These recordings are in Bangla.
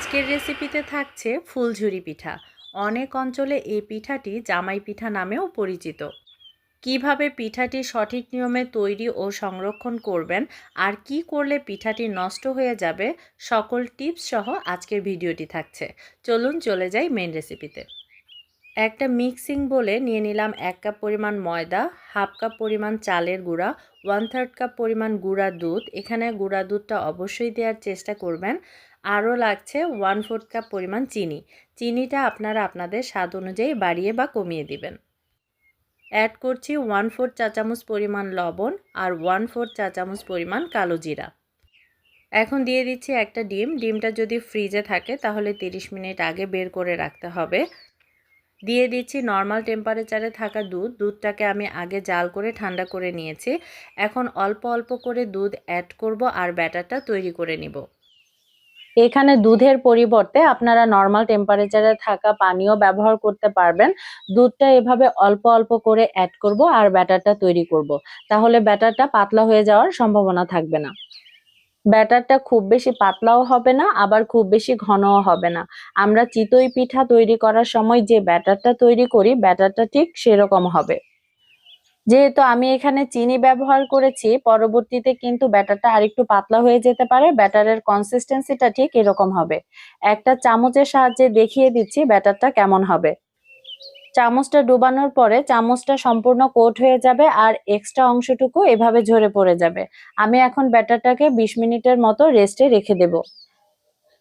আজকের রেসিপিতে থাকছে ফুলঝুরি পিঠা। অনেক অঞ্চলে এই পিঠাটি জামাই পিঠা নামেও পরিচিত। কিভাবে পিঠাটি সঠিক নিয়মে তৈরি ও সংরক্ষণ করবেন আর কি করলে পিঠাটি নষ্ট হয়ে যাবে, সকল টিপস সহ আজকের ভিডিওটি থাকছে। চলুন চলে যাই মেন রেসিপিতে। একটা মিক্সিং বলে নিয়ে নিলাম 1 কাপ পরিমাণ ময়দা, হাফ কাপ পরিমাণ চালের গুঁড়া, 1/3 কাপ পরিমাণ গুঁড়া দুধ। এখানে গুঁড়া দুধটা অবশ্যই দেওয়ার চেষ্টা করবেন। আরও লাগছে 1/4 কাপ পরিমাণ চিনি। চিনিটা আপনারা আপনাদের স্বাদ অনুযায়ী বাড়িয়ে বা কমিয়ে দিবেন। অ্যাড করছি 1/4 চা চামচ পরিমাণ লবণ আর 1/4 চা চামচ পরিমাণ কালো জিরা। এখন দিয়ে দিচ্ছি একটা ডিম। ডিমটা যদি ফ্রিজে থাকে তাহলে 30 মিনিট আগে বের করে রাখতে হবে। দিয়ে দিচ্ছি নর্মাল টেম্পারেচারে থাকা দুধ। দুধটাকে আমি আগে জাল করে ঠান্ডা করে নিয়েছি। এখন অল্প অল্প করে দুধ অ্যাড করব আর ব্যাটারটা তৈরি করে নিব। এখানে দুধের পরিবর্তে আপনারা নর্মাল টেম্পারেচারে থাকা পানিও ব্যবহার করতে পারবেন। দুধটা এভাবে অল্প অল্প করে অ্যাড করব আর ব্যাটারটা তৈরি করব। তাহলে ব্যাটারটা পাতলা হয়ে যাওয়ার সম্ভাবনা থাকবে না। ব্যাটারটা খুব বেশি পাতলাও হবে না, আবার খুব বেশি ঘনও হবে না। আমরা চিতই পিঠা তৈরি করার সময় যে ব্যাটারটা তৈরি করি, ব্যাটারটা ঠিক সেরকম হবে। যেহেতু আমি এখানে চিনি ব্যবহার করেছি, পরবর্তীতে কিন্তু ব্যাটারটা আরেকটু পাতলা হয়ে যেতে পারে। ব্যাটারের কনসিস্টেন্সিটা ঠিক এরকম হবে। একটা চামচের সাহায্যে দেখিয়ে দিচ্ছি ব্যাটারটা কেমন হবে। চামচটা ডুবানোর পরে চামচটা সম্পূর্ণ কোট হয়ে যাবে আর এক্সট্রা অংশটুকু এভাবে ঝরে পড়ে যাবে। আমি এখন ব্যাটারটাকে 20 মিনিটের মতো রেস্টে রেখে দেব।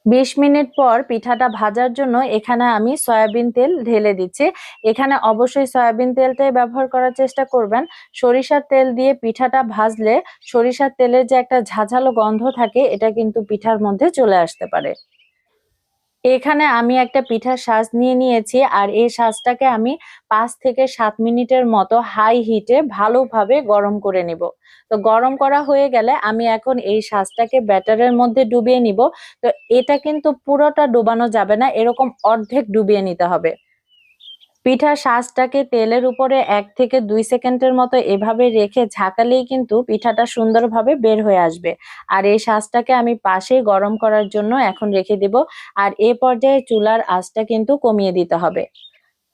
20 মিনিট পর পিঠাটা ভাজার জন্য এখানে আমি সয়াবিন তেল ঢেলে দিচ্ছি। এখানে অবশ্যই সয়াবিন তেলটাই ব্যবহার করার চেষ্টা করবেন। সরিষার তেল দিয়ে পিঠাটা ভাজলে সরিষার তেলের যে একটা ঝাঁঝালো গন্ধ থাকে, এটা কিন্তু পিঠার মধ্যে চলে আসতে পারে। এখানে আমি একটা পিঠার শাঁস নিয়ে নিয়েছি আর এই শাঁসটাকে আমি 5 থেকে 7 মিনিটের মতো হাই হিটে ভালোভাবে গরম করে নিব। তো গরম করা হয়ে গেলে আমি এখন এই শাঁসটাকে ব্যাটারের মধ্যে ডুবিয়ে নিব। তো এটা কিন্তু পুরোটা ডুবানো যাবে না, এরকম অর্ধেক ডুবিয়ে নিতে হবে। পিঠার শাঁসটাকে তেলের উপরে 1 থেকে 2 সেকেন্ডের মতো এভাবে রেখে ঝাঁকালেই কিন্তু পিঠাটা সুন্দরভাবে বের হয়ে আসবে। আর এই শাঁসটাকে আমি পাশেই গরম করার জন্য এখন রেখে দিব। আর এ পর্যায়ে চুলার আঁচটা কিন্তু কমিয়ে দিতে হবে।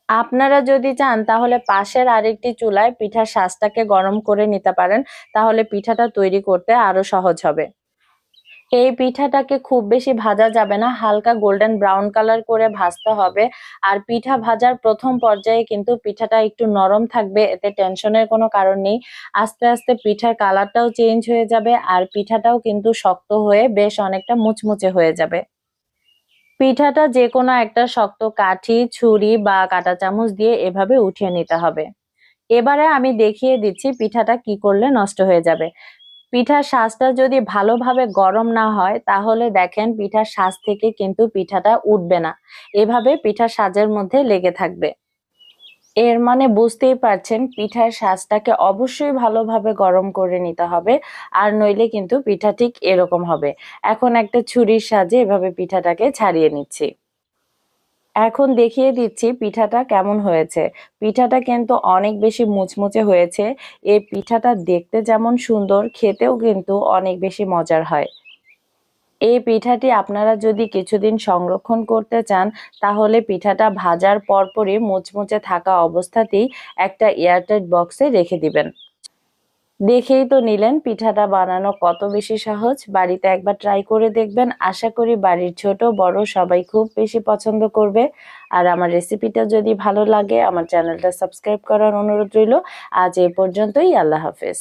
আপনারা যদি চান তাহলে পাশের আরেকটি চুলায় পিঠার শাঁসটাকে গরম করে নিতে পারেন, তাহলে পিঠাটা তৈরি করতে আরো সহজ হবে। এই পিঠাটাকে খুব বেশি ভাজা যাবে না, হালকা গোল্ডেন ব্রাউন কালার করে ভাজতে হবে। আর পিঠা ভাজার প্রথম পর্যায়ে কিন্তু পিঠাটা একটু নরম থাকবে, এতে টেনশনের কোনো কারণ নেই। আস্তে আস্তে পিঠার কালারটাও চেঞ্জ হয়ে যাবে আর পিঠাটাও কিন্তু শক্ত হয়ে বেশ অনেকটা মুচমুচে হয়ে যাবে। পিঠাটা যে কোনো একটা শক্ত কাঠি, ছুরি বা কাঁটা চামচ দিয়ে এভাবে উঠিয়ে নিতে হবে। এবারে আমি দেখিয়ে দিচ্ছি পিঠাটা কি করলে নষ্ট হয়ে যাবে। পিঠার শাঁসটা যদি ভালোভাবে গরম না হয় তাহলে দেখেন পিঠার শাঁস থেকে কিন্তু পিঠাটা উঠবে না, এভাবে পিঠার শাঁসের মধ্যে লেগে থাকবে। এর মানে বুঝতেই পারছেন পিঠার শাঁসটাকে অবশ্যই ভালোভাবে গরম করে নিতে হবে, আর নইলে কিন্তু পিঠা ঠিক এরকম হবে। এখন একটা ছুরির সাহায্যে এভাবে পিঠাটাকে ছাড়িয়ে নিচ্ছি। এখন দেখিয়ে দিচ্ছি পিঠাটা কেমন হয়েছে। পিঠাটা কিন্তু অনেক বেশি মুচমুচে হয়েছে। এই পিঠাটা দেখতে যেমন সুন্দর, খেতেও কিন্তু অনেক বেশি মজার হয়। এই পিঠাটি আপনারা যদি কিছুদিন সংরক্ষণ করতে চান তাহলে পিঠাটা ভাজার পরপরই মুচমুচে থাকা অবস্থাতেই একটা এয়ারটাইট বক্সে রেখে দিবেন। দেখেই তো নিলেন পিঠাটা বানানো কত বেশি সহজ। বাড়িতে একবার ট্রাই করে দেখবেন, আশা করি বাড়ির ছোট বড় সবাই খুব বেশি পছন্দ করবে। আর আমার রেসিপিটা যদি ভালো লাগে আমার চ্যানেলটা সাবস্ক্রাইব করার অনুরোধ রইল। আজ এই পর্যন্তই, আল্লাহ হাফেজ।